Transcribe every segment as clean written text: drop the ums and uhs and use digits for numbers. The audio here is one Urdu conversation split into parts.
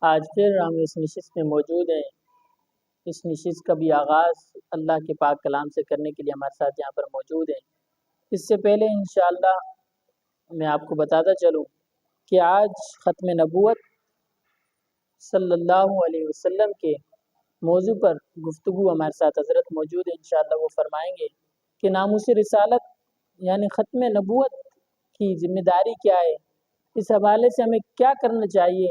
آج پھر ہم اس نشست میں موجود ہیں۔ اس نشست کا بھی آغاز اللہ کے پاک کلام سے کرنے کے لیے ہمارے ساتھ یہاں پر موجود ہیں۔ اس سے پہلے انشاءاللہ میں آپ کو بتاتا چلوں کہ آج ختم نبوت صلی اللہ علیہ وسلم کے موضوع پر گفتگو ہمارے ساتھ حضرت موجود ہیں۔ انشاءاللہ وہ فرمائیں گے کہ ناموس رسالت یعنی ختم نبوت کی ذمہ داری کیا ہے، اس حوالے سے ہمیں کیا کرنا چاہیے،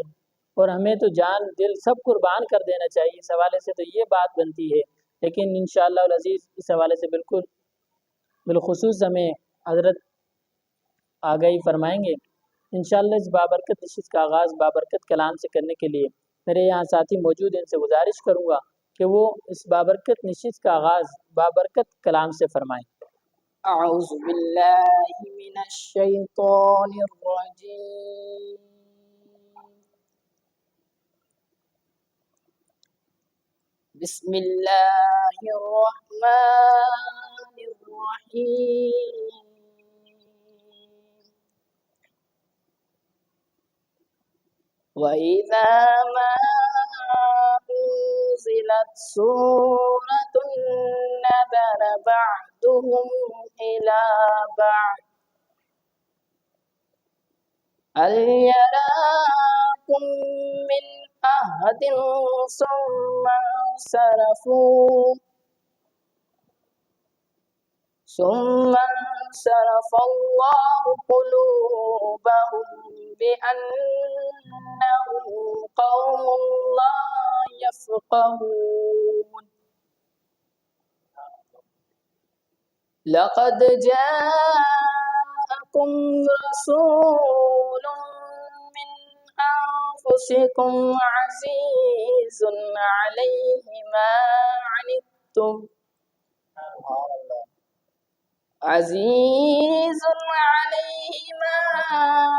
اور ہمیں تو جان دل سب قربان کر دینا چاہیے۔ اس حوالے سے تو یہ بات بنتی ہے، لیکن انشاءاللہ العزیز اس حوالے سے بالخصوص ہمیں حضرت آگاہی فرمائیں گے۔ انشاءاللہ اس بابرکت نشست کا آغاز بابرکت کلام سے کرنے کے لیے میرے یہاں ساتھی موجود ہیں، ان سے گزارش کروں گا کہ وہ اس بابرکت نشست کا آغاز بابرکت کلام سے فرمائیں۔ اعوذ باللہ من الشیطان الرجیم بسم اللہ الرحمن الرحیم وَإِذَا مَا أُنزِلَتْ سُورَةٌ نَّظَرَ بَعْضُهُمْ إِلَىٰ بَعْضٍ هَلْ يَرَاكُم مِّنْ أَحَدٍ ثُمَّ انصَرَفَ اللَّهُ قُلُوبَهُم بِأَنَّهُمْ قَوْمٌ لَّا يَفْقَهُونَ لَقَدْ جَاءَكُمْ رَسُولٌ مِّنْ أَنفُسِكُمْ عَزِيزٌ عَلَيْهِ مَا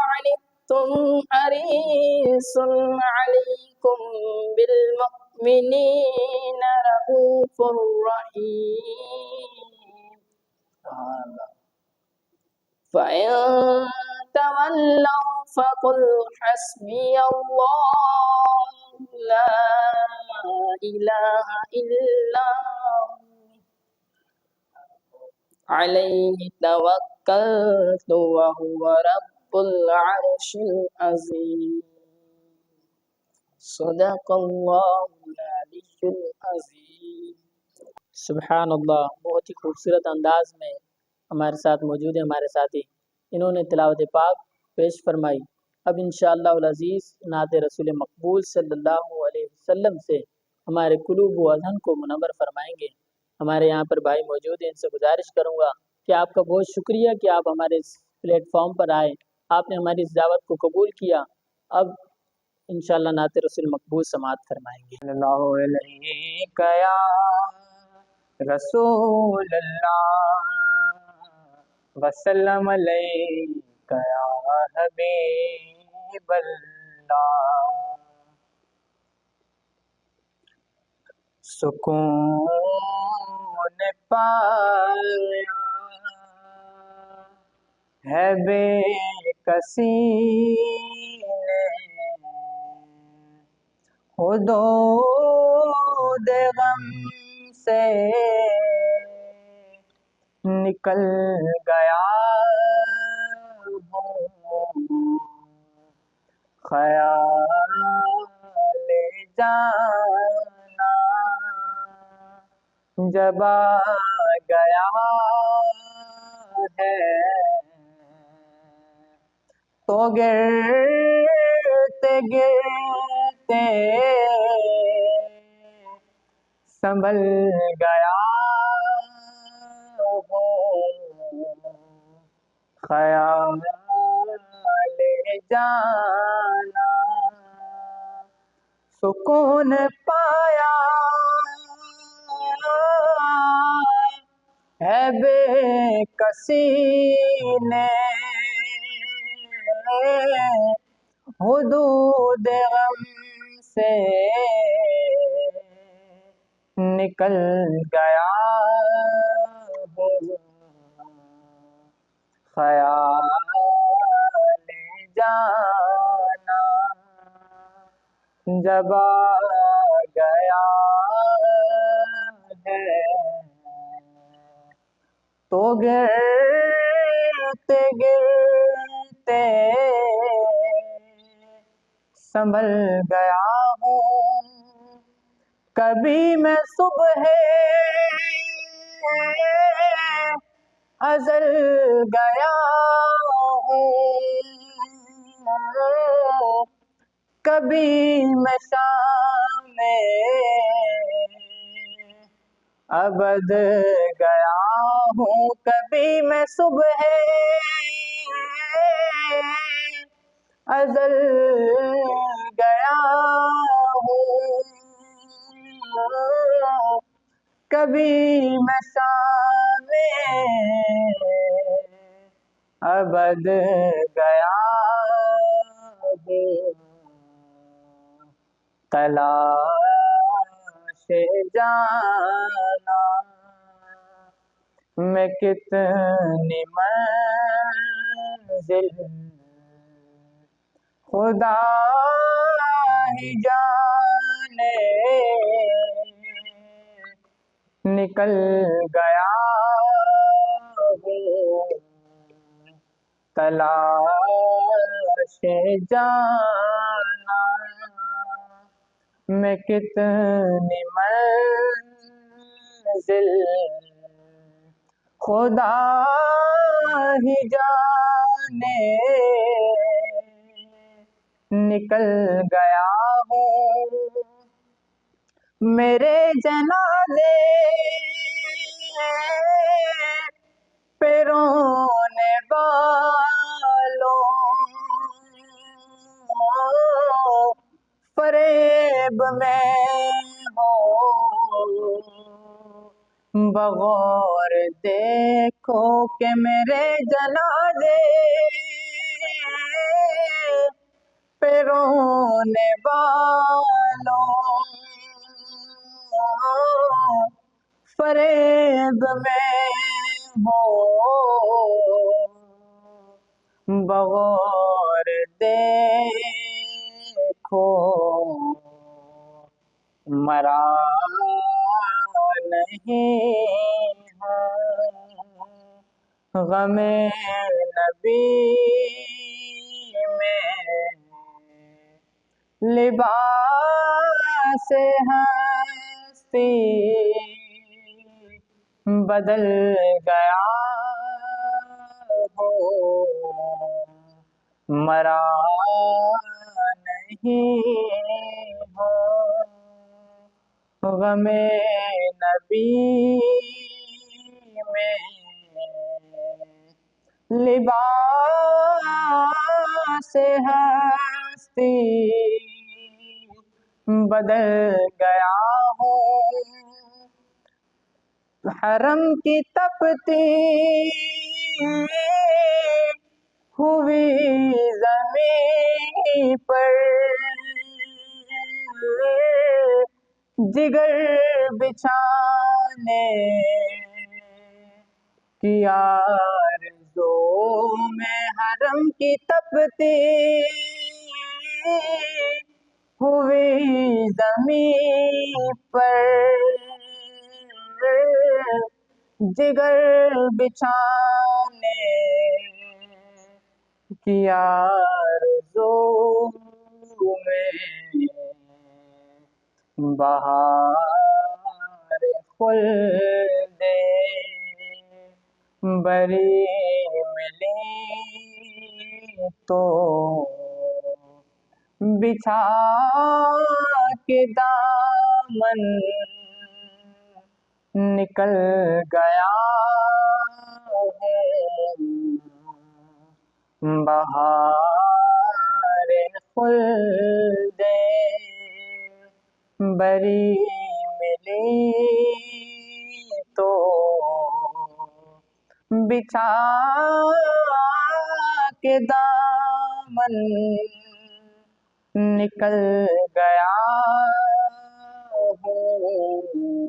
عَنِتُّمْ حَرِيصٌ عَلَيْكُمْ بِالْمُؤْمِنِينَ رَءُوفٌ رَحِيمٌ فَإِن تَوَلَّوْا فَقُلْ حَسْبِيَ اللَّهُ لَا إِلَٰهَ إِلَّا هُوَ عَلَيْهِ تَوَكَّلْتُ وَهُوَ رَبُّ الْعَرْشِ الْعَظِيمِ صدق اللہ العلی العظیم۔ سبحان اللہ، بہت ہی خوبصورت انداز میں ہمارے ساتھ موجود ہیں ہمارے ساتھی، انہوں نے تلاوت پاک پیش فرمائی۔ اب انشاءاللہ العزیز نعت رسول مقبول صلی اللہ علیہ وسلم سے ہمارے قلوب و اذہن کو منور فرمائیں گے۔ ہمارے یہاں پر بھائی موجود ہیں، ان سے گزارش کروں گا کہ آپ کا بہت شکریہ کہ آپ ہمارے اس پلیٹ فارم پر آئے، آپ نے ہماری اس دعوت کو قبول کیا۔ اب انشاءاللہ نعت رسول مقبول سماعت فرمائیں گے۔ اللہ علیہ یا رسول اللہ وسلم علیہ یا حبیب اللہ، سکون پایا ہے بے کسی نے، حدود غم سے نکل گیا ہوں، خیال جانا جب آ گیا ہے تو گرتے گرتے سنبھل گیا ہوں، خیال جانا سکون پایا ہے بے کسی نے، حدود غم سے نکل گیا ہوں، خیال جانا جب آ گیا ہے تو گرتے گرتے سنبھل گیا ہوں. کبھی میں صبح ازل گیا ہوں، کبھی میں شام ابد گیا ہوں. کبھی میں صبح ازل گیا ہوں، کبھی میں شام ابد گیا ہوں. تلاش جانا میں کتنی منزل خدا ہی جانے، نکل گیا ہوں. تلاش جانا میں کتنی منزل خدا ہی جانے، نکل گیا ہوں. میرے جنازے پہ رونے والوں فریب میں ہو، بغور دیکھو کہ میرے جنازے پہ رونے والوں فریب میں ہو، بغور دیکھو مرا نہیں ہوں. غم نبی میں لباس ہستی بدل گیا ہو، مرا نہیں ہوں. غم نبی میں لباس ہستی بدل گیا ہوں. حرم کی تپتی ہوئی زمین پر جگر بچھانے کی آرزو میں، حرم کی تپتی ہوئی زمین پر جگر بچھانے کی آرزو میں، بہار خلد بری ملی تو بچھا کے دامن نکل گیا ہوں. بہار خلد بری ملی تو بچھا کے دامن نکل گیا ہوں.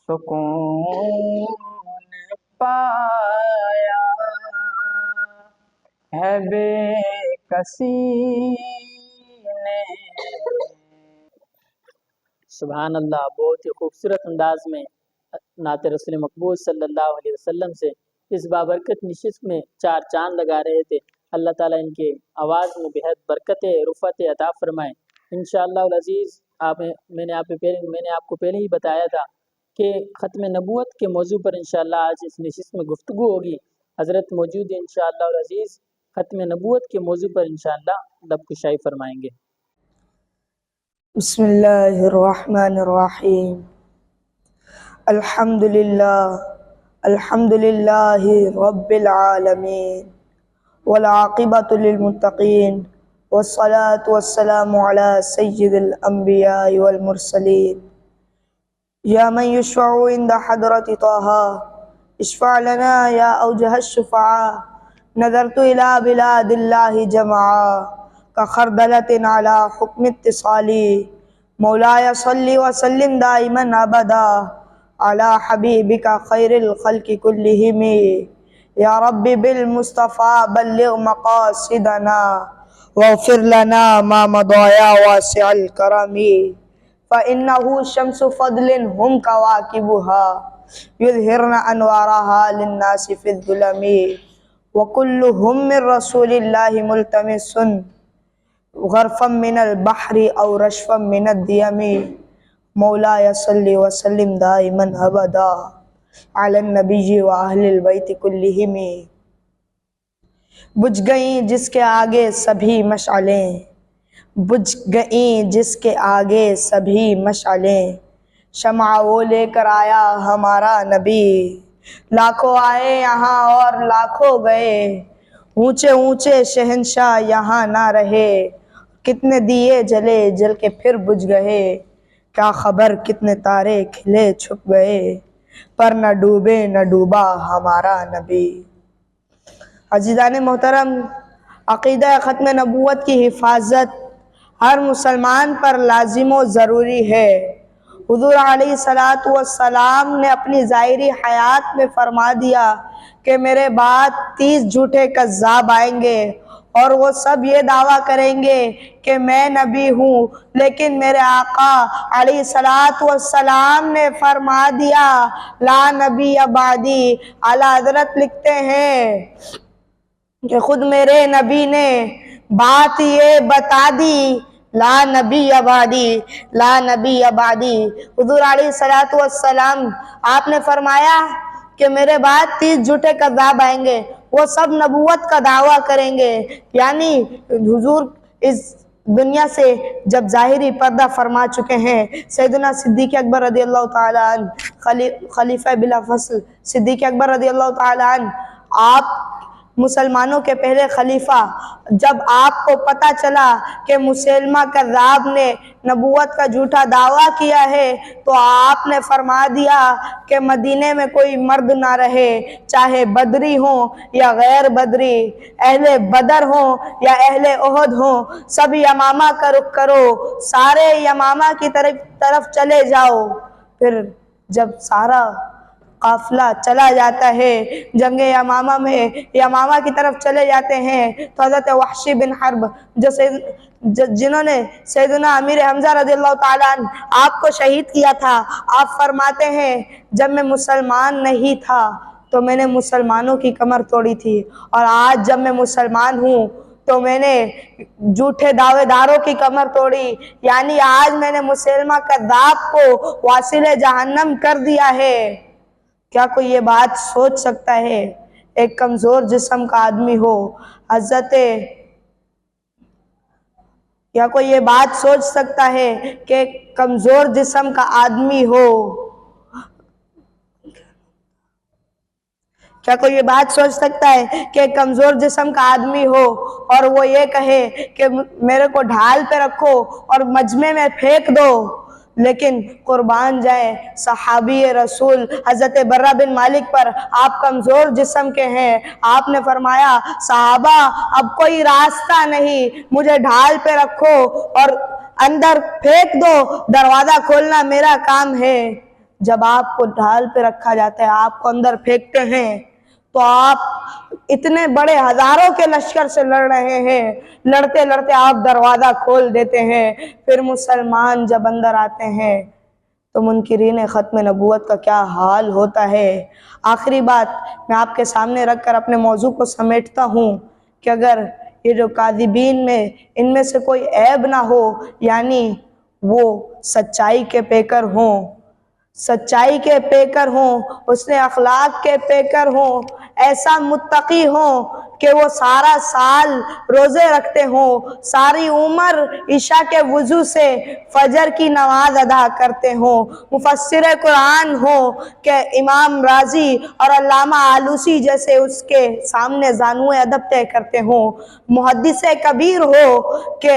سکون پایا ہے بے کسی نے سبحان اللہ، بہت ہی خوبصورت انداز میں نعت رسول مقبول صلی اللہ علیہ وسلم سے اس بابرکت نشست میں چار چاند لگا رہے تھے۔ اللہ تعالیٰ ان کے آواز میں بہت برکت رفعت عطا فرمائے انشاءاللہ العزیز۔ میں نے آپ کو پہلے ہی بتایا تھا کہ ختم نبوت کے موضوع پر انشاءاللہ آج اس نشست میں گفتگو ہوگی۔ حضرت موجود ہیں انشاءاللہ العزیز، ختم نبوت کے موضوع پر انشاءاللہ لب کشائی فرمائیں گے۔ بسم اللہ الرحمن الرحیم۔ الحمد للہ رب العالمین والعاقبۃ للمتقین والصلاة والسلام علی سید الانبیاء والمرسلین۔ یا من یشفع عند حضرت طہ اشفع لنا یا اوجہ الشفعاء، نظرت الی بلاد اللہ جمعا کخردلۃ علی حکم اتصالی، مولایا صلی وسلم دائما ابدا علی حبیبک خیر الخلق کلہم، یا رب بالمصطفیٰ بلغ مقاصدنا واغفر لنا ما مضى یا واسع الکرم، فإنہ شمس فضل ہم کواکبها یظہرن انوارها للناس فی الظلم، وکلہم من رسول اللہ ملتمس غرفا من البحر او رشفا من الدیم، مولایا صلی وسلم دائما ابدا علی النبی و اہل البیت کلہم۔ بجھ گئیں جس کے آگے سبھی مشعلیں، بجھ گئیں جس کے آگے سبھی مشعلیں، شمع وہ لے کر آیا ہمارا نبی، لاکھوں آئے یہاں اور لاکھوں گئے، اونچے اونچے شہنشاہ یہاں نہ رہے، کتنے دیے جلے جل کے پھر بجھ گئے، کیا خبر کتنے تارے کھلے چھپ گئے، پر نہ ڈوبے نہ ڈوبا ہمارا نبی۔ عزیزان محترم، عقیدہ ختم نبوت کی حفاظت ہر مسلمان پر لازم و ضروری ہے۔ حضور علیہ السلام نے اپنی ظاہری حیات میں فرما دیا کہ میرے بعد 30 جھوٹے کذاب آئیں گے اور وہ سب یہ دعویٰ کریں گے کہ میں نبی ہوں، لیکن میرے آقا علیہ السلام نے فرما دیا لا نبی بعدی۔ اعلیٰ حضرت لکھتے ہیں کہ خود میرے نبی نے بات یہ بتا دی لا نبی بعدی، لا نبی بعدی۔ حضور علیہ السلام آپ نے فرمایا کہ میرے بعد 30 جھوٹے کذاب آئیں گے، وہ سب نبوت کا دعویٰ کریں گے، یعنی حضور اس دنیا سے جب ظاہری پردہ فرما چکے ہیں۔ سیدنا صدیق اکبر رضی اللہ تعالیٰ عنہ، خلیفہ بلا فصل صدیق اکبر رضی اللہ تعالیٰ عنہ، آپ مسلمانوں کے پہلے خلیفہ، جب آپ کو پتہ چلا کہ مسیلمہ کذاب نے نبوت کا جھوٹا دعویٰ کیا ہے تو آپ نے فرما دیا کہ مدینے میں کوئی مرد نہ رہے، چاہے بدری ہوں یا غیر بدری، اہل بدر ہوں یا اہل احد ہوں، سب یمامہ کا رخ کرو، سارے یمامہ کی طرف چلے جاؤ۔ پھر جب سارا قافلہ چلا جاتا ہے جنگ یمامہ میں، یمامہ کی طرف چلے جاتے ہیں تو حضرت وحشی بن حرب جنہوں نے سیدنا امیر حمزہ رضی اللہ تعالیٰ عنہ آپ کو شہید کیا تھا، آپ فرماتے ہیں جب میں مسلمان نہیں تھا تو میں نے مسلمانوں کی کمر توڑی تھی، اور آج جب میں مسلمان ہوں تو میں نے جھوٹے دعوے داروں کی کمر توڑی، یعنی آج میں نے مسلمہ کذاب کو واصل جہنم کر دیا ہے۔ کیا کوئی یہ بات سوچ سکتا ہے ایک کمزور جسم کا آدمی ہو کیا کوئی یہ بات سوچ سکتا ہے کہ ایک کمزور جسم کا آدمی ہو کیا کوئی یہ بات سوچ سکتا ہے کہ ایک کمزور جسم کا آدمی ہو اور وہ یہ کہے کہ میرے کو ڈھال پہ رکھو اور مجمع میں پھینک دو؟ لیکن قربان جائیں صحابی رسول حضرت برہ بن مالک پر، آپ کمزور جسم کے ہیں، آپ نے فرمایا صحابہ اب کوئی راستہ نہیں، مجھے ڈھال پہ رکھو اور اندر پھینک دو، دروازہ کھولنا میرا کام ہے۔ جب آپ کو ڈھال پہ رکھا جاتا ہے، آپ کو اندر پھینکتے ہیں تو آپ اتنے بڑے ہزاروں کے لشکر سے لڑ رہے ہیں، لڑتے لڑتے آپ دروازہ کھول دیتے ہیں، پھر مسلمان جب اندر آتے ہیں تو منکرین ختم نبوت کا کیا حال ہوتا ہے۔ آخری بات میں آپ کے سامنے رکھ کر اپنے موضوع کو سمیٹتا ہوں کہ اگر یہ جو کاذبین میں ان میں سے کوئی عیب نہ ہو، یعنی وہ سچائی کے پیکر ہوں، سچائی کے پیکر ہوں، اس نے اخلاق کے پیکر ہوں، ایسا متقی ہوں کہ وہ سارا سال روزے رکھتے ہوں، ساری عمر عشاء کے وضو سے فجر کی نماز ادا کرتے ہوں، مفسر قرآن ہوں کہ امام رازی اور علامہ آلوسی جیسے اس کے سامنے زانوئے ادب طے کرتے ہوں، محدث کبیر ہو کہ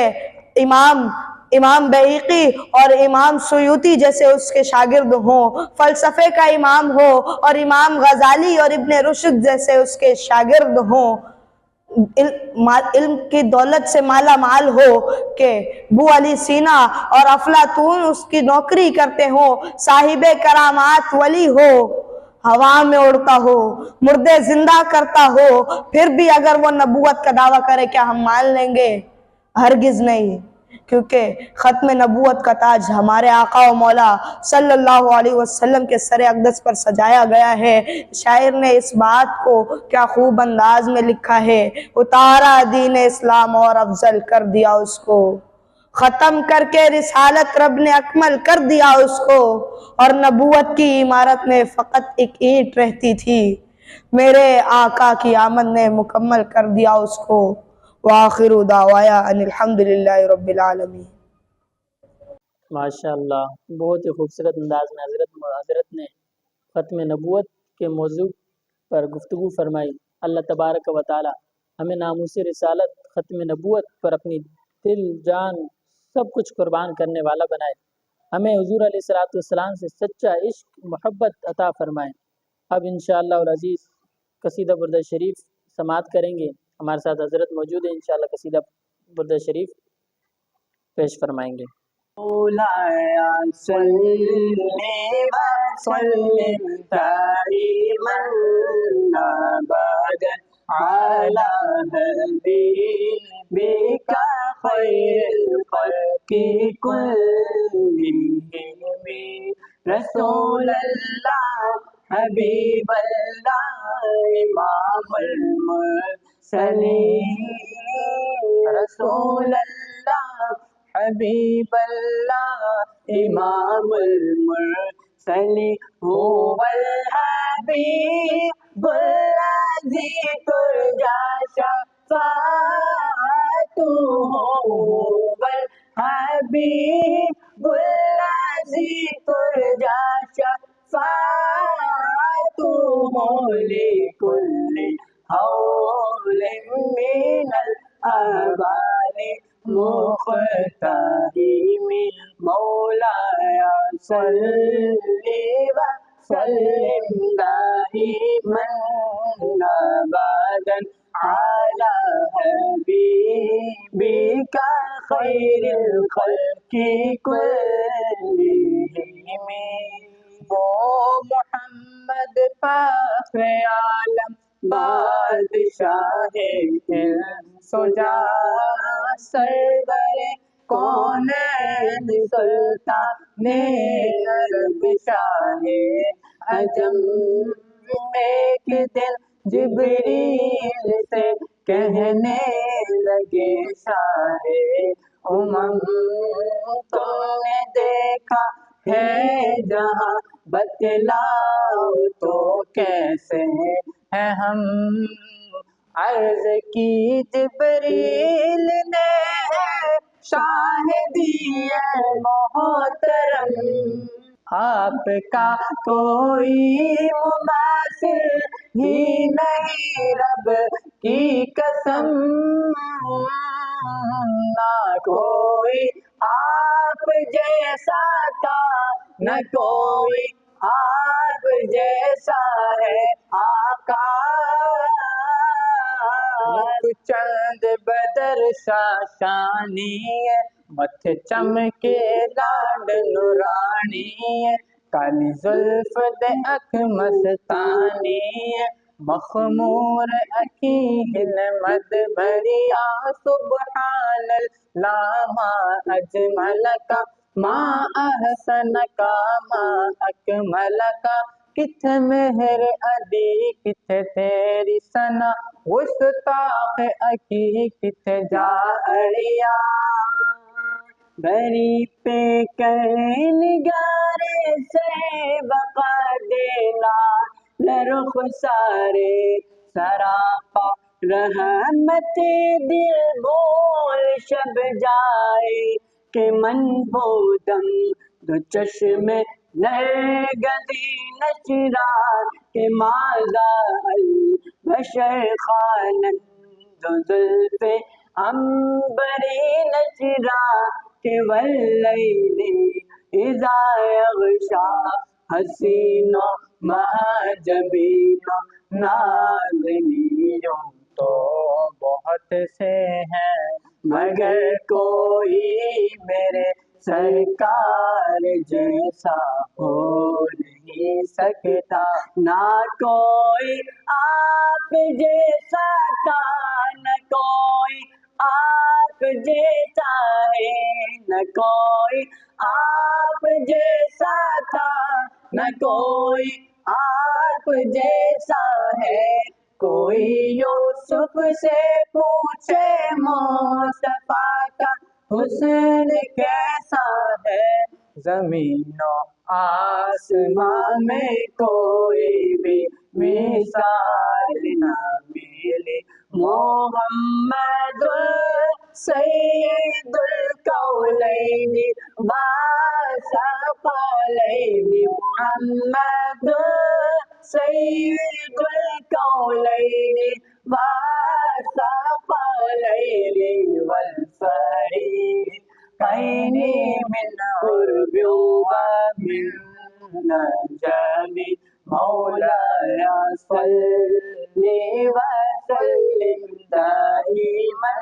امام بہیقی اور امام سیوطی جیسے اس کے شاگرد ہوں، فلسفے کا امام ہو اور امام غزالی اور ابن رشد جیسے اس کے شاگرد ہوں، علم کی دولت سے مالا مال ہو کہ ابو علی سینا اور افلاطون اس کی نوکری کرتے ہوں، صاحب کرامات ولی ہو، ہوا میں اڑتا ہو، مردے زندہ کرتا ہو، پھر بھی اگر وہ نبوت کا دعویٰ کرے کیا ہم مان لیں گے؟ ہرگز نہیں، کیونکہ ختم نبوت کا تاج ہمارے آقا و مولا صلی اللہ علیہ وسلم کے سر اقدس پر سجایا گیا ہے۔ شاعر نے اس بات کو کیا خوب انداز میں لکھا ہے، اتارا دین اسلام اور افضل کر دیا اس کو، ختم کر کے رسالت رب نے اکمل کر دیا اس کو، اور نبوت کی عمارت میں فقط ایک اینٹ رہتی تھی، میرے آقا کی آمد نے مکمل کر دیا اس کو۔ وآخر دعوایا ان الحمدللہ رب العالمین۔ ماشاء اللہ، بہت ہی خوبصورت انداز میں حضرت نے ختم نبوت کے موضوع پر گفتگو فرمائی۔ اللہ تبارک و تعالی ہمیں ناموس رسالت ختم نبوت پر اپنی دل جان سب کچھ قربان کرنے والا بنائے، ہمیں حضور علیہ السلام سے سچا عشق محبت عطا فرمائے۔ اب انشاءاللہ العزیز قصیدہ برد شریف سماعت کریں گے، ہمارے ساتھ حضرت موجود ہیں، انشاءاللہ قصیدہ برد شریف پیش فرمائیں گے۔ مولایا صلی وسلم دائما ابدا علی حبیبک خیر الخلق کلہم، رسول اللہ حبیب اللہ امام المرسلین، رسول اللہ حبیب اللہ امام المرسلین، هو الحبیب الذی ترجی شفاعتہ، هو الحبیب الذی ترجی شفاعتہ، لکل حول من الآبار مختہم، مولایا صلی وسلم دائما ابدا علی حبیبک خیر الخلق کلہم، وہ محمد فخر عالم بادشاہ انس و جاں، سرور کونین سلطان عرب شاہ عجم، ایک دن جبریل سے کہنے لگے شاہ امم، تم نے دیکھا ہے جہاں بتلاؤ تو کیسے ہیں ہم، عرض کی جبریل نے شاہدی محترم، آپ کا کوئی مماثل ہی نہیں رب کی قسم، نہ کوئی آپ جیسا تھا نہ کوئی آپ جیسا ہے آقا، چند بدر شاشانی ہے، متھے چمکے لاڈ نورانی ہے، کالی زلف دے اکھ مستانی ہے، مخمور اکی مد بھریا سبحان اللہ ما اجمل کا ما احسن کا ما اکمل کا کتھ مہر ادی کتھ تیری ثنا گستاخ اکی کتھ جاڑیا بری پہ کر نگارے سے بقا دینا لرخ سارے سراپا رحمت دل بول شب جائے کہ من بودم دو چشم نرگدی نچرا کہ ماذا البشر خانند دو زلف عنبری نچرا کہ واللیل اذا یغشا حسین مہجبین نازنیوں تو بہت سے ہیں مگر کوئی میرے سرکار جیسا ہو نہیں سکتا نہ کوئی آپ جیسا تھا نہ کوئی آپ جیسا ہے نہ کوئی آپ جیسا تھا نہ کوئی آپ جیسا ہے کوئی یوسف سے پوچھے مصطفیٰ کا حسن کیسا ہے زمین و آسمان میں کوئی بھی مثال نہ ملے محمد سید الکونین وثقلین محمد سید الکونین وثقلین والفریقین من قرب ومن نجم مولاي صل وسلم دائما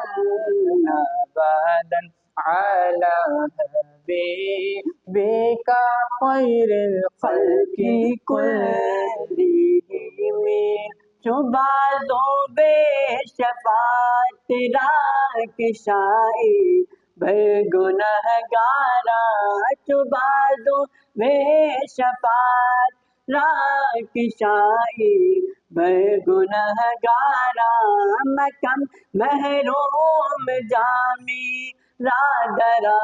ابدا على حبيبك خير الخلق كلهم جو بازوں بے شفاعت راہ کشائی بھر گنہگارا جو بازوں بے شفاعت راہ کشائی بھر گنہگارا مکم محروم جامی رادرا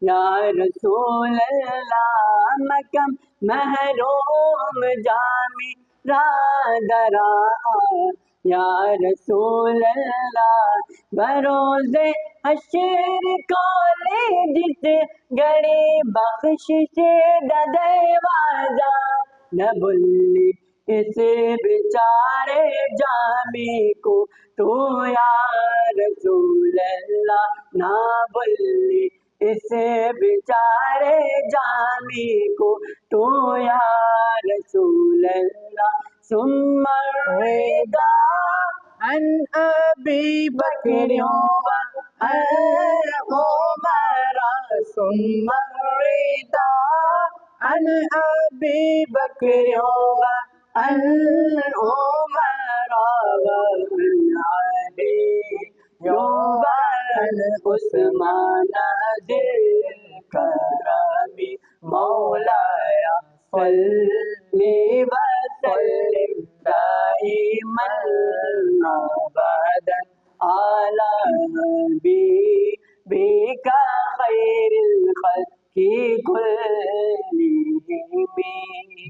یا رسول اللہ مکم محروم جامی رادرا یا رسول اللہ بروز حشر کولے جس گڑی بخشش ددے واجا نہ بھلی اس بیچارے جامی کو تو یا رسول اللہ نہ بھلی اس بیچارے جامی کو تو یا رسول اللہ ثم الرضا عن ابی بکر وعمر ثم الرضا عن ابی بکر وعن عمر وعن علی وعن عثمان ذی الکرم مولاي صل وسلم دائما ابدا على حبيبك خير الخلق كلهم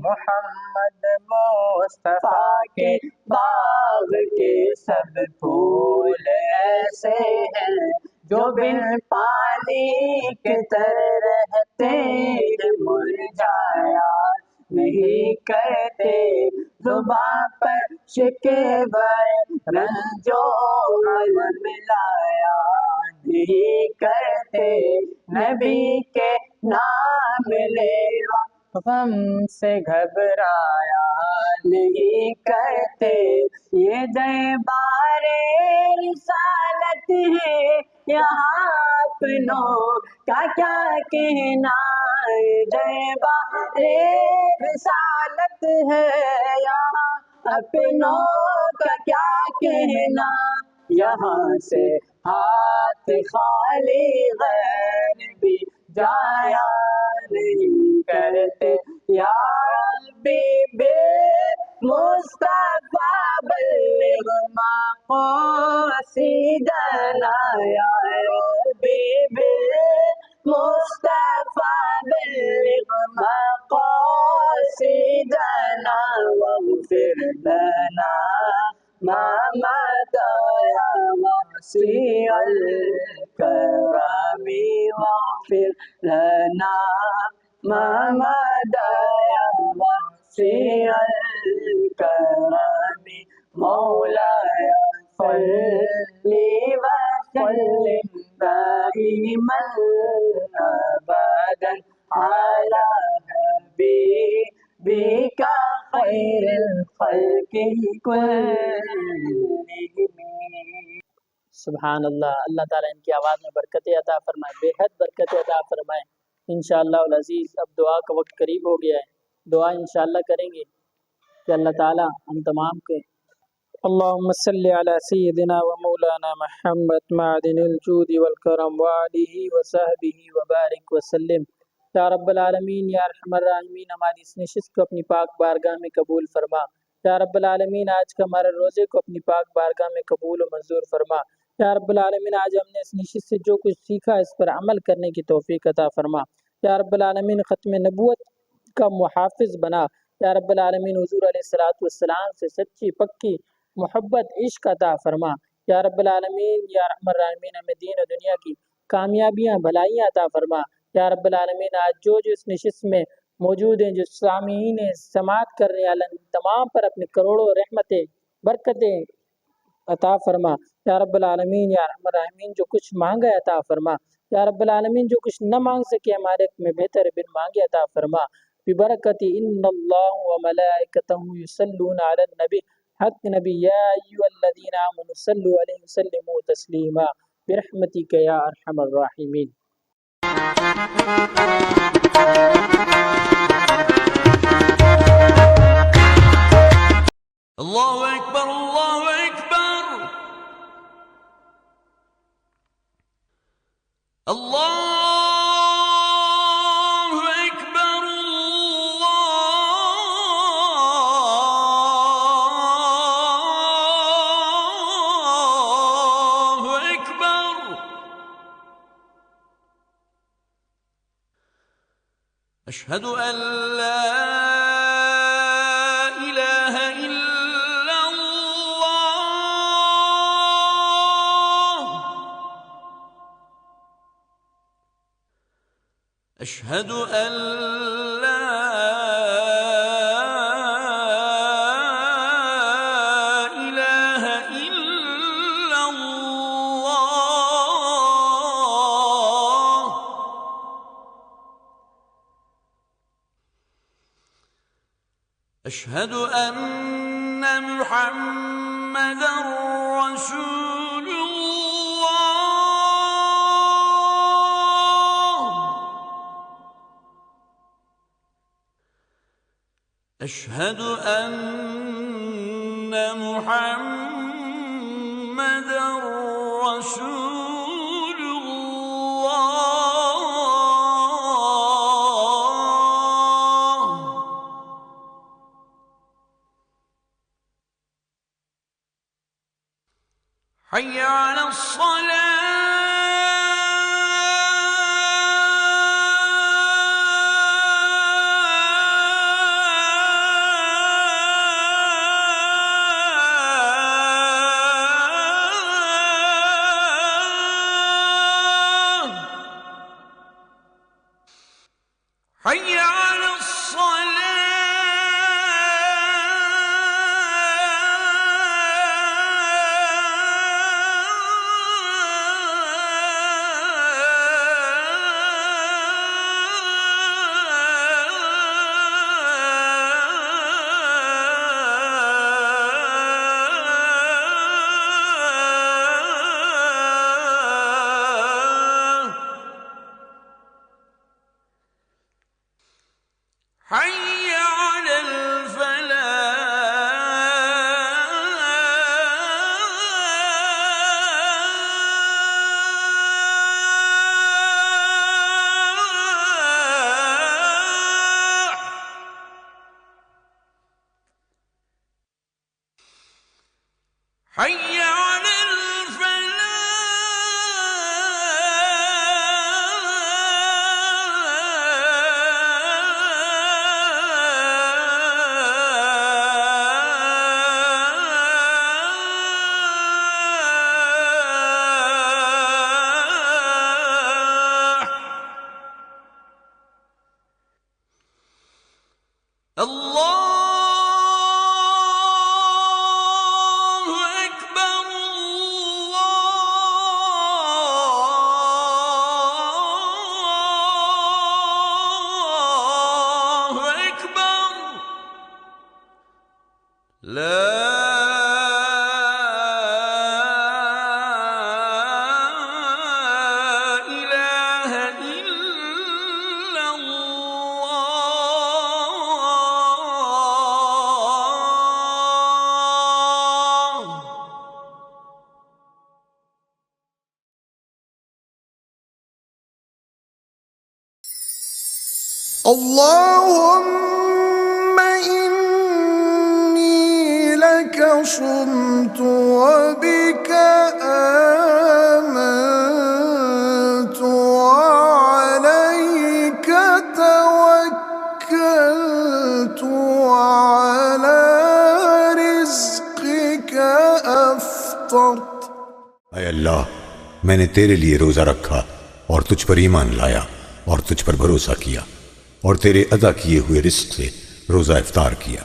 محمد مصطفیٰ کے باغ کے سب پھول ایسے ہیں جو بن پانی کے تر رہتے ہیں مرجھایا نہیں کرتے زباں پر شکوہ رنجو علم لایا نہیں کرتے نبی کے نام لیوا غم سے گھبرایا نہیں کرتے یہ دربار رسالت ہے یہاں اپنوں کا کیا کہنا دربار رسالت ہے یہاں اپنوں کا کیا کہنا، یہاں سے ہاتھ خالی غیر بھی جایا نہیں کرتے، یا ربی بے مصطفیٰ بلغ مقاصدنا، یا ربی بے مصطفیٰ بلغ مقاصدنا، واغفر لنا ما مضى يا واسع الكرم، واغفر لنا ما مضى يا واسع الكرم، مولاي صل وسلم دائما ابدا على حبيبك خير الخلق كلهم۔ سبحان اللہ، اللہ تعالیٰ ان کی آواز میں برکت عطا فرمائے، بے حد برکت عطا فرمائے انشاءاللہ العزیز۔ اب دعا کا وقت قریب ہو گیا ہے، دعا انشاءاللہ کریں گے کہ اللہ تعالیٰ ہم تمام کے اللہم صلی علی سیدنا و مولانا محمد معدن الجود والکرم وآلہ وصحبہ وبارک وسلم۔ یا رب العالمین، یا ارحم الراحمین، ہماری اس نشست کو اپنی پاک بارگاہ میں قبول فرما۔ یا رب العالمین، آج کا ہمارے روزے کو اپنی پاک بارگاہ میں قبول و منظور فرما۔ یا رب العالمین، آج ہم نے اس نشست سے جو کچھ سیکھا اس پر عمل کرنے کی توفیق عطا فرما۔ یا رب العالمین، ختم نبوت کا محافظ بنا۔ یا رب العالمین، حضور علیہ السلام سے سچی پکی محبت عشق عطا فرما۔ یا رب العالمین، یا ارحم الراحمین، ہمیں دین و دنیا کی کامیابیاں بھلائیاں عطا فرما۔ یا رب العالمین، آج جو اس نشست میں موجود ہیں، جو سامعین سماعت کر رہے ہیں، اللہ تمام پر اپنے کروڑوں رحمتیں برکتیں عطا فرما۔ یا رب العالمین، یا ارحم الراحمین، جو کچھ مانگا ہے عطا فرما۔ یا رب العالمین، جو کچھ نہ مانگ سکے ہمارے حق میں بہتر بن مانگے عطا فرما۔ ببرکت ان اللہ و ملائکتہ یصلون علی النبی، حق نبی یا ایھا الذین آمنوا صلوا علیہ وسلموا تسلیما برحمتک یا ارحم الراحمین۔ اللہ اکبر، اللہ اکبر، اللہ اکبر، اللہ اکبر۔ اشہد ان لا الہ الا اللہ، اشہد ان لا الہ الا اللہ، اشہد ان محمد رسول اللہ، اشہد ان محمد رسول اللہ۔ حی علی الصلاة، حی علی اللهم إني لك صمت وبك آمنت وعليك توكلت وعلى رزقك أفطرت۔ اے اللہ، میں نے تیرے لیے روزہ رکھا اور تجھ پر ایمان لایا اور تجھ پر بھروسہ کیا اور تیرے عطا کیے ہوئے رزق سے روزہ افطار کیا۔